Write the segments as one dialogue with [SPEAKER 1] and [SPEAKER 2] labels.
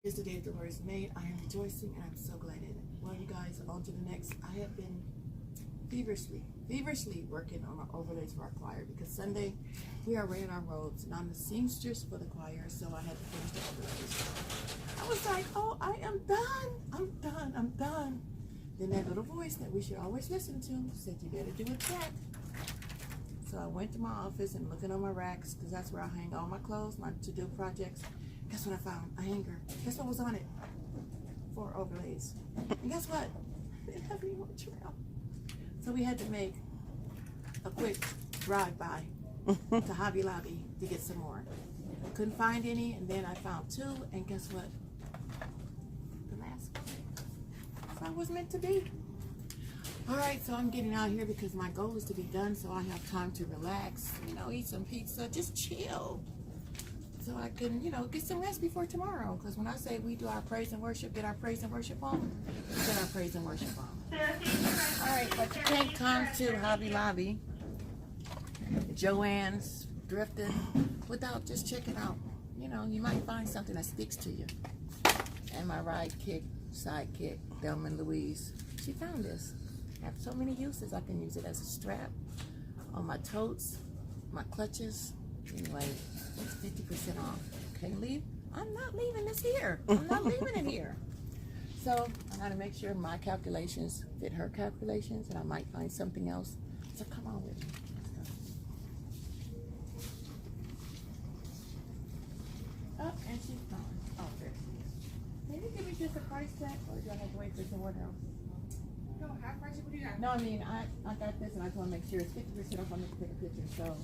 [SPEAKER 1] Is the day that the Lord has made. I am rejoicing and I'm so glad in it. Well, you guys, on to the next. I have been feverishly working on our overlays for our choir because Sunday we are wearing our robes and I'm the seamstress for the choir, so I had to finish the overlays. I was like, oh, I am done. I'm done. Then that little voice that we should always listen to said, you better do a check. So I went to my office and looking on my racks because that's where I hang all my clothes, my to-do projects. Guess what I found? A hanger. Guess what was on it? 4 overlays. And guess what? They didn't have any more trim. So we had to make a quick drive-by to Hobby Lobby to get some more. Couldn't find any, and then I found 2, and guess what? The last one. So I was meant to be. Alright, so I'm getting out here because my goal is to be done so I have time to relax, eat some pizza, just chill. So I can, get some rest before tomorrow. Because when I say we do our praise and worship, get our praise and worship on, get our praise and worship on. Alright, but you can't come to Hobby Lobby, Joann's, Drifting, without just checking out. You might find something that speaks to you. And my sidekick, Delman Louise, she found this. I have so many uses. I can use it as a strap on my totes, my clutches. Anyway, it's 50% off. Can't leave. I'm not leaving this here. I'm not leaving it here. So I gotta make sure my calculations fit her calculations, and I might find something else. So come on with me. Oh, and she's gone. Oh, there she is. Can you give me just a price tag, or do I have to wait for someone else?
[SPEAKER 2] No, how price what do you got?
[SPEAKER 1] No, I mean I got this, and I just want to make sure it's 50% off. I'm going to take a picture. So.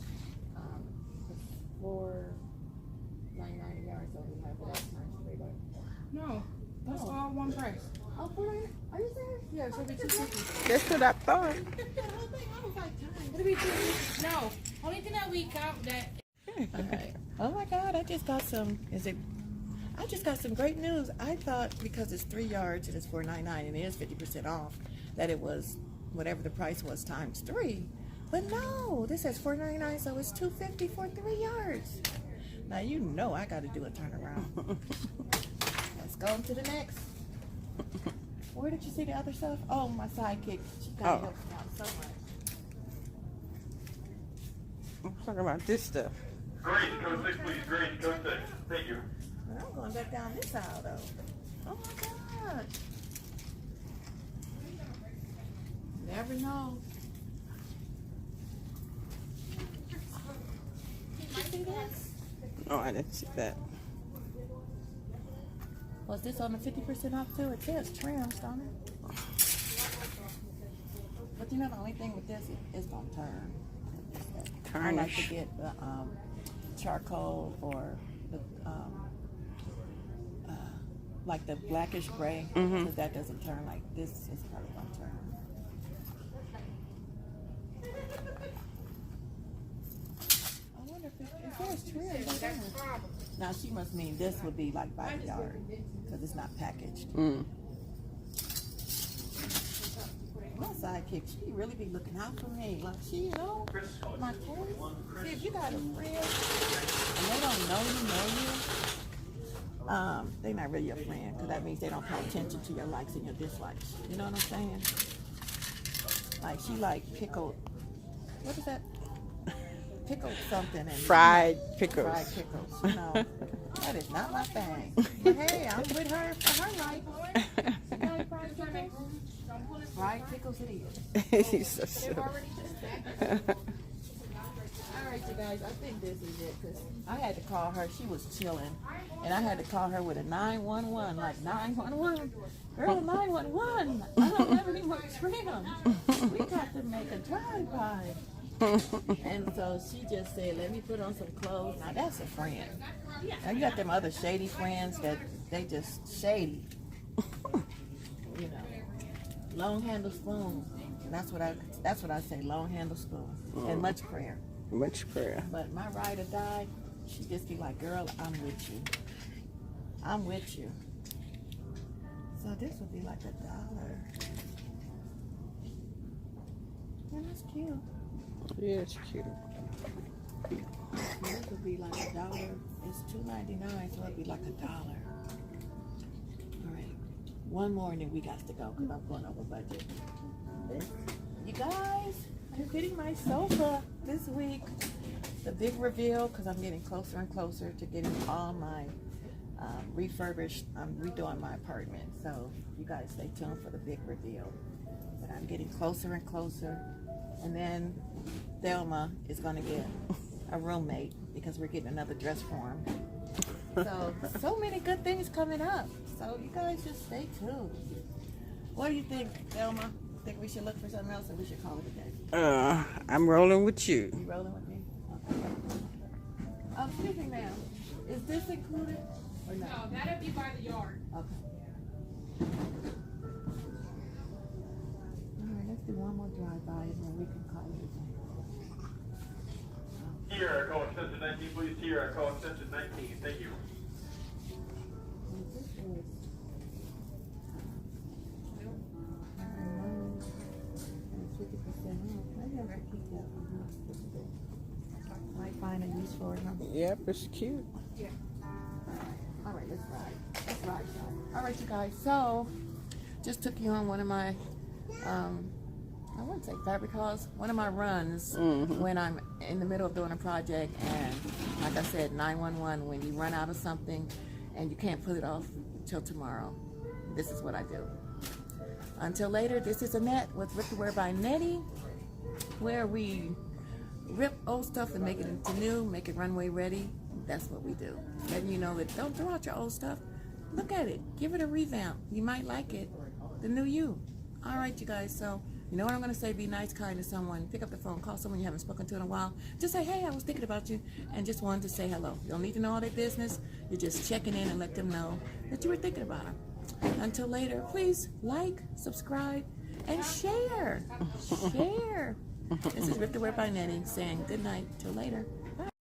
[SPEAKER 1] $4.99 yards, so we have that times 3.
[SPEAKER 2] No, that's all one price.
[SPEAKER 1] Oh, $4.99? Are you serious?
[SPEAKER 2] Yeah, so it'll be $2.50.
[SPEAKER 3] That's what I thought.
[SPEAKER 1] I was like,
[SPEAKER 2] It'll be $2.50. No, only thing that we count that.
[SPEAKER 1] Alright. Oh my God, I just got some. I just got some great news. I thought because it's 3 yards and it's $4.99 and it is 50% off, that it was whatever the price was times 3. But no, this says $4.99, so it's $2.50 for 3 yards. Now I got to do a turnaround. Let's go to the next. Where did you see the other stuff? Oh, my sidekick. She got help me out so much.
[SPEAKER 3] I'm talking about this stuff.
[SPEAKER 4] Grace, code 6, please. Grace, code 6. Thank you.
[SPEAKER 1] Well, I'm going back down this aisle, though. Oh, my God. Never know. You see this?
[SPEAKER 3] Oh, I didn't see that.
[SPEAKER 1] Was this on the 50% off too? It says trims, don't it? But the only thing with this is gonna turn. I like to get the charcoal or the like the blackish gray, because that doesn't turn like this is probably gonna turn. Now she must mean this would be like by the yard because it's not packaged. My sidekick, she really be looking out for me. Like she, my toys. See, if you got a friend and they don't know you, they're not really your friend because that means they don't pay attention to your likes and your dislikes. You know what I'm saying? Like she like pickled. What is that? Pickled something and
[SPEAKER 3] fried pickles.
[SPEAKER 1] Fried pickles. That is not my thing. But hey, I'm with her for her life. You like fried pickles? Fried pickles it is.
[SPEAKER 3] He's so silly.
[SPEAKER 1] Alright, you guys, I think this is it because I had to call her. She was chilling, and I had to call her with a 911, like 911. Girl, 911. I don't have any more trim. We got to make a drive-by. And so she just said, let me put on some clothes. Now that's a friend. Now you got them other shady friends that they just shady. Long handle spoon. That's what I say, long handle spoon. And much prayer.
[SPEAKER 3] Much prayer.
[SPEAKER 1] But my ride or die, she just be like, girl, I'm with you. I'm with you. So this would be like $1. And that's cute.
[SPEAKER 3] Yeah, it's cute.
[SPEAKER 1] This would be like $1. It's $2.99, so it'd be like $1. one more and then we got to go because I'm going over budget. You guys, I'm getting my sofa this week. The big reveal because I'm getting closer and closer to getting all my refurbished. I'm redoing my apartment, so you guys stay tuned for the big reveal. But I'm getting closer and closer, and then Thelma is going to get a roommate because we're getting another dress form. So many good things coming up. So you guys just stay tuned. What do you think, Thelma? Think we should look for something else, or we should call it a day?
[SPEAKER 3] I'm rolling with you.
[SPEAKER 1] You rolling with me? Okay. Excuse me, ma'am. Is this included or no?
[SPEAKER 2] No, that'll be by the yard.
[SPEAKER 1] Okay. All right, let's do one more drive-by and then we can call it a day.
[SPEAKER 4] Here, call extension 19, please. Here, call extension 19. Thank you.
[SPEAKER 1] And this is, and it's 50% off. Maybe I'm gonna keep that one. Might find a use for it, huh?
[SPEAKER 3] Yep, it's cute.
[SPEAKER 1] All right, let's ride. Let's ride, y'all. All right, you guys. So, just took you on one of my, I wouldn't say fabric hauls, one of my runs when I'm in the middle of doing a project, and like I said, 911, when you run out of something and you can't put it off till tomorrow. This is what I do. Until later, this is Annette with Rip to Wear by Nettie, where we rip old stuff and make it into new, make it runway ready. That's what we do. Letting you know that don't throw out your old stuff. Look at it. Give it a revamp. You might like it. The new you. All right, you guys. So, you know what I'm going to say? Be nice, kind to someone. Pick up the phone. Call someone you haven't spoken to in a while. Just say, hey, I was thinking about you and just wanted to say hello. You don't need to know all their business. You're just checking in and let them know that you were thinking about them. Until later, please like, subscribe, and share. Share. This is Rip to Wear by Nettie saying good night till later.